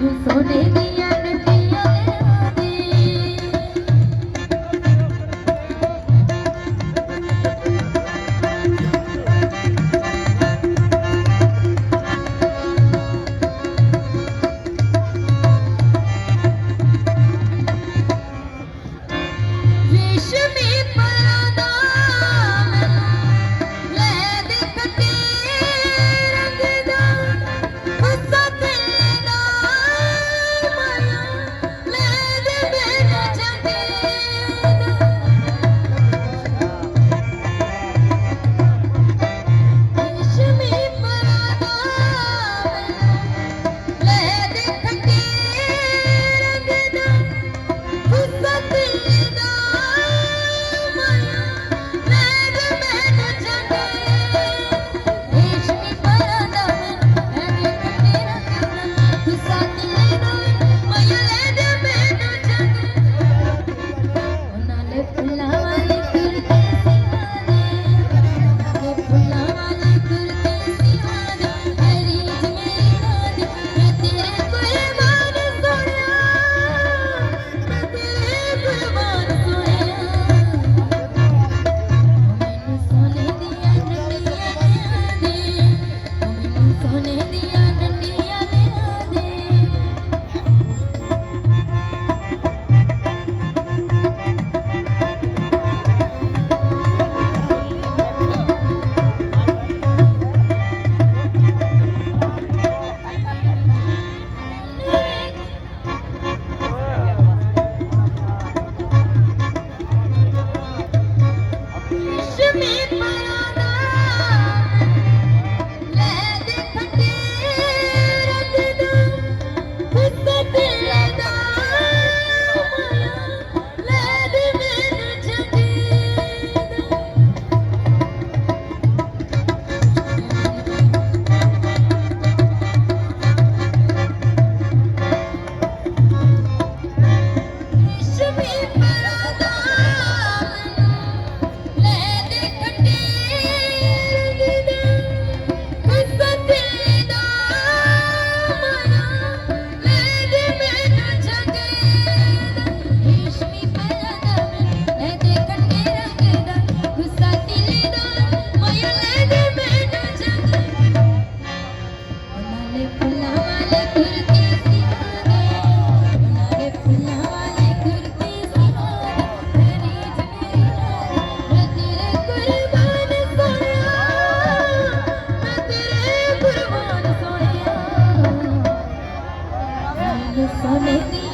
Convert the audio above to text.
सोने दिया नदिया दे रेशमी परादा ले दे कटे रंग दा गुस्सा दिल दा माया ले दे मेरा जगे रेशमी परादा ले दे कटे रंग दा गुस्सा दिल दा माया ले दे मेरा जगे रेशमी परादा ले दे कटे रंग दा गुस्सा दिल दा माया ले दे मेरा जगे नाले फुल्ला वाले कुर्ते सिवाने फुल्ला वाले कुर्ते सिवाने मेरी मेरी रानी मैं तेरे कुर्बान सोनिया मैं तेरे कुर्बान सोनिया मैनू सोने दिया नंडिया दे मैनू सोने दिया नंडिया दे रेशमी परादा ले दे कटे रंग दा गुस्सा दिल दा माया ले दे मेनू जगे रेशमी परादा ले दे कटे रंग दा गुस्सा दिल दा माया ले दे मेनू जगे रेशमी परादा ले दे कटे रंग दा गुस्सा दिल दा माया ले दे मेनू जगे नाले फुल्ला वाले कुर्ते सिवाने नाले फुल्ला वाले कुर्ते सिवाने मेरी मेरी रानी मैं तेरे कुर्बान सोनिया मैं तेरे कुर्बान सोनिया मैनू सोने दी